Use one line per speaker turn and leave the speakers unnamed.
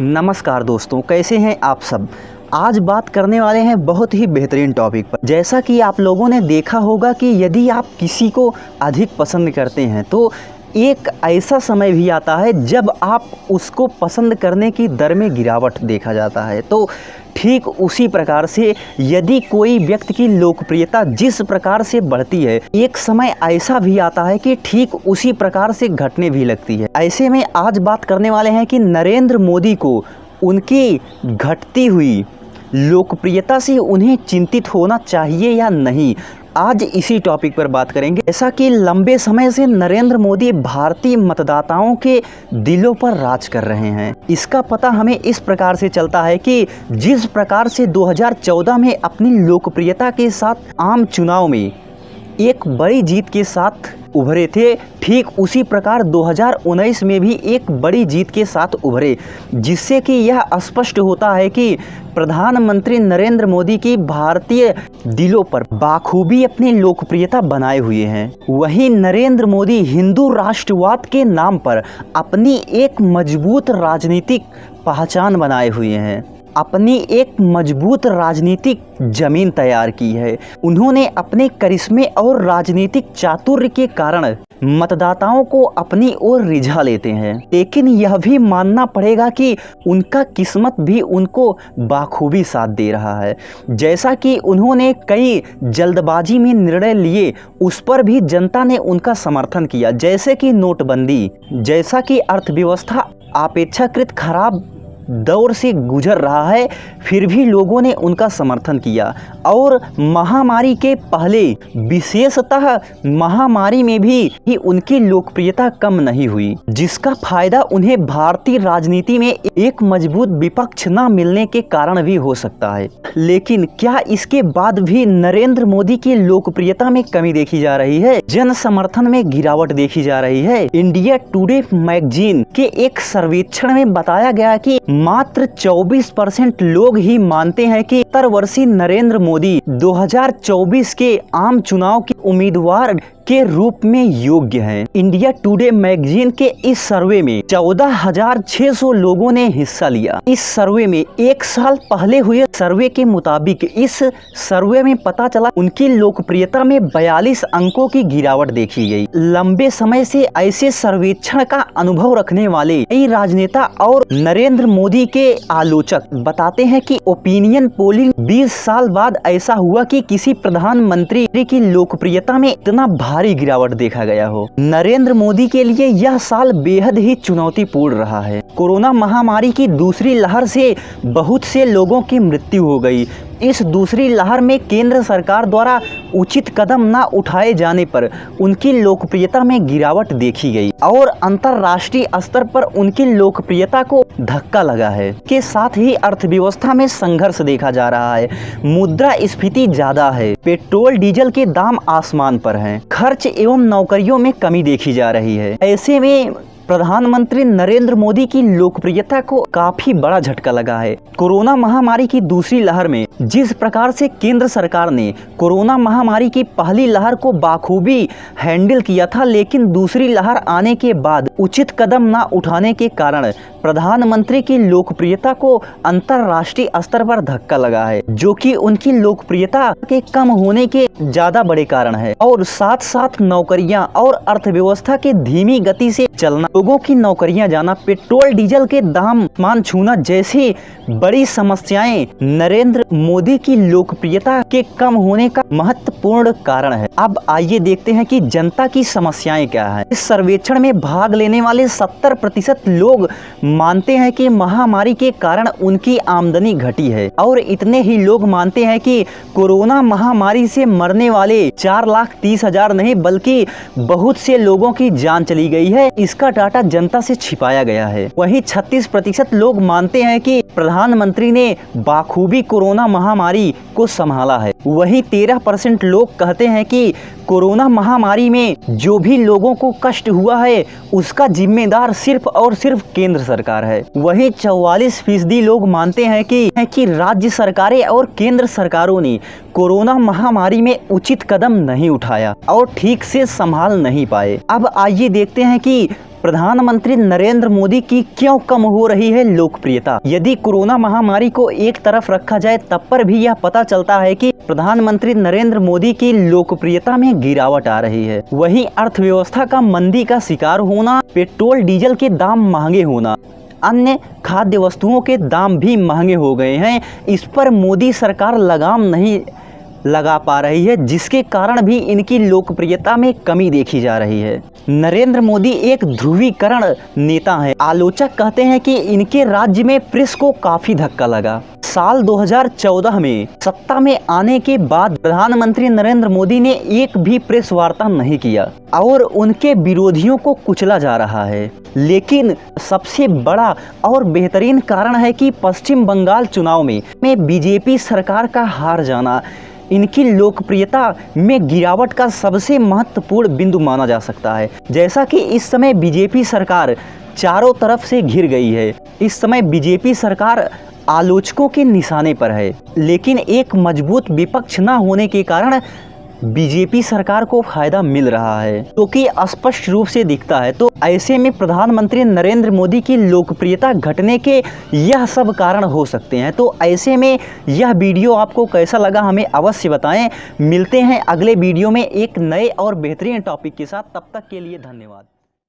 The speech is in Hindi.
नमस्कार दोस्तों, कैसे हैं आप सब। आज बात करने वाले हैं बहुत ही बेहतरीन टॉपिक पर। जैसा कि आप लोगों ने देखा होगा कि यदि आप किसी को अधिक पसंद करते हैं तो एक ऐसा समय भी आता है जब आप उसको पसंद करने की दर में गिरावट देखा जाता है। तो ठीक उसी प्रकार से यदि कोई व्यक्ति की लोकप्रियता जिस प्रकार से बढ़ती है, एक समय ऐसा भी आता है कि ठीक उसी प्रकार से घटने भी लगती है। ऐसे में आज बात करने वाले हैं कि नरेंद्र मोदी को उनकी घटती हुई लोकप्रियता से उन्हें चिंतित होना चाहिए या नहीं। आज इसी टॉपिक पर बात करेंगे। ऐसा कि लंबे समय से नरेंद्र मोदी भारतीय मतदाताओं के दिलों पर राज कर रहे हैं। इसका पता हमें इस प्रकार से चलता है कि जिस प्रकार से 2014 में अपनी लोकप्रियता के साथ आम चुनाव में एक बड़ी जीत के साथ उभरे थे, ठीक उसी प्रकार 2019 में भी एक बड़ी जीत के साथ उभरे, जिससे कि यह स्पष्ट होता है कि प्रधानमंत्री नरेंद्र मोदी की भारतीय दिलों पर बाखूबी अपनी लोकप्रियता बनाए हुए हैं। वहीं नरेंद्र मोदी हिंदू राष्ट्रवाद के नाम पर अपनी एक मजबूत राजनीतिक पहचान बनाए हुए हैं, अपनी एक मजबूत राजनीतिक जमीन तैयार की है। उन्होंने अपने करिश्मे और राजनीतिक चातुर्य के कारण मतदाताओं को अपनी ओर रिझा लेते हैं, लेकिन यह भी मानना पड़ेगा कि उनका किस्मत भी उनको बाखूबी साथ दे रहा है। जैसा कि उन्होंने कई जल्दबाजी में निर्णय लिए, उस पर भी जनता ने उनका समर्थन किया, जैसे कि नोटबंदी, जैसा कि अर्थव्यवस्था अपेक्षाकृत खराब दौर से गुजर रहा है, फिर भी लोगों ने उनका समर्थन किया। और महामारी के पहले, विशेषतः महामारी में भी उनकी लोकप्रियता कम नहीं हुई, जिसका फायदा उन्हें भारतीय राजनीति में एक मजबूत विपक्ष न मिलने के कारण भी हो सकता है। लेकिन क्या इसके बाद भी नरेंद्र मोदी की लोकप्रियता में कमी देखी जा रही है? जन समर्थन में गिरावट देखी जा रही है। इंडिया टुडे मैगजीन के एक सर्वेक्षण में बताया गया कि मात्र 24% लोग ही मानते हैं कि 70 वर्षीय नरेंद्र मोदी 2024 के आम चुनाव के उम्मीदवार के रूप में योग्य हैं। इंडिया टुडे मैगजीन के इस सर्वे में 14,600 लोगों ने हिस्सा लिया। इस सर्वे में एक साल पहले हुए सर्वे के मुताबिक इस सर्वे में पता चला उनकी लोकप्रियता में 42 अंकों की गिरावट देखी गई। लंबे समय से ऐसे सर्वेक्षण का अनुभव रखने वाले कई राजनेता और नरेंद्र मोदी के आलोचक बताते हैं कि ओपिनियन पोलिंग 20 साल बाद ऐसा हुआ कि किसी प्रधानमंत्री की लोकप्रियता में इतना भारी गिरावट देखा गया हो। नरेंद्र मोदी के लिए यह साल बेहद ही चुनौतीपूर्ण रहा है। कोरोना महामारी की दूसरी लहर से बहुत से लोगों की मृत्यु हो गई। इस दूसरी लहर में केंद्र सरकार द्वारा उचित कदम न उठाए जाने पर उनकी लोकप्रियता में गिरावट देखी गई और अंतर्राष्ट्रीय स्तर पर उनकी लोकप्रियता को धक्का लगा है। के साथ ही अर्थव्यवस्था में संघर्ष देखा जा रहा है। मुद्रास्फीति ज्यादा है, पेट्रोल डीजल के दाम आसमान पर हैं, खर्च एवं नौकरियों में कमी देखी जा रही है। ऐसे में प्रधानमंत्री नरेंद्र मोदी की लोकप्रियता को काफी बड़ा झटका लगा है। कोरोना महामारी की दूसरी लहर में जिस प्रकार से केंद्र सरकार ने कोरोना महामारी की पहली लहर को बाखूबी हैंडल किया था, लेकिन दूसरी लहर आने के बाद उचित कदम न उठाने के कारण प्रधानमंत्री की लोकप्रियता को अंतर्राष्ट्रीय स्तर पर धक्का लगा है, जो कि उनकी लोकप्रियता के कम होने के ज्यादा बड़े कारण है। और साथ साथ नौकरियां और अर्थव्यवस्था के धीमी गति से चलना, लोगों की नौकरियां जाना, पेट्रोल डीजल के दाम मान छूना जैसी बड़ी समस्याएं नरेंद्र मोदी की लोकप्रियता के कम होने का महत्वपूर्ण कारण है। अब आइए देखते हैं कि जनता की समस्याएं क्या है। इस सर्वेक्षण में भाग लेने वाले 70% लोग मानते हैं कि महामारी के कारण उनकी आमदनी घटी है, और इतने ही लोग मानते हैं कि कोरोना महामारी से मरने वाले 4,30,000 नहीं बल्कि बहुत से लोगों की जान चली गई है। इसका डाटा जनता से छिपाया गया है। वहीं 36% लोग मानते हैं कि प्रधानमंत्री ने बाखूबी कोरोना महामारी को संभाला है। वहीं 13% लोग कहते हैं कि कोरोना महामारी में जो भी लोगों को कष्ट हुआ है उसका जिम्मेदार सिर्फ और सिर्फ केंद्र सरकार है। वहीं 44% लोग मानते हैं कि राज्य सरकारें और केंद्र सरकारों ने कोरोना महामारी में उचित कदम नहीं उठाया और ठीक से संभाल नहीं पाए। अब आइए देखते हैं कि प्रधानमंत्री नरेंद्र मोदी की क्यों कम हो रही है लोकप्रियता। यदि कोरोना महामारी को एक तरफ रखा जाए तब पर भी यह पता चलता है कि प्रधानमंत्री नरेंद्र मोदी की लोकप्रियता में गिरावट आ रही है। वहीं अर्थव्यवस्था का मंदी का शिकार होना, पेट्रोल डीजल के दाम महंगे होना, अन्य खाद्य वस्तुओं के दाम भी महंगे हो गए हैं, इस पर मोदी सरकार लगाम नहीं लगा पा रही है, जिसके कारण भी इनकी लोकप्रियता में कमी देखी जा रही है। नरेंद्र मोदी एक ध्रुवीकरण नेता हैं। आलोचक कहते हैं कि इनके राज्य में प्रेस को काफी धक्का लगा। साल 2014 में सत्ता में आने के बाद प्रधानमंत्री नरेंद्र मोदी ने एक भी प्रेस वार्ता नहीं किया और उनके विरोधियों को कुचला जा रहा है। लेकिन सबसे बड़ा और बेहतरीन कारण है कि पश्चिम बंगाल चुनाव में बीजेपी सरकार का हार जाना इनकी लोकप्रियता में गिरावट का सबसे महत्वपूर्ण बिंदु माना जा सकता है। जैसा कि इस समय बीजेपी सरकार चारों तरफ से घिर गई है, इस समय बीजेपी सरकार आलोचकों के निशाने पर है, लेकिन एक मजबूत विपक्ष न होने के कारण बीजेपी सरकार को फायदा मिल रहा है, तो कि स्पष्ट रूप से दिखता है। तो ऐसे में प्रधानमंत्री नरेंद्र मोदी की लोकप्रियता घटने के यह सब कारण हो सकते हैं। तो ऐसे में यह वीडियो आपको कैसा लगा हमें अवश्य बताएं। मिलते हैं अगले वीडियो में एक नए और बेहतरीन टॉपिक के साथ, तब तक के लिए धन्यवाद।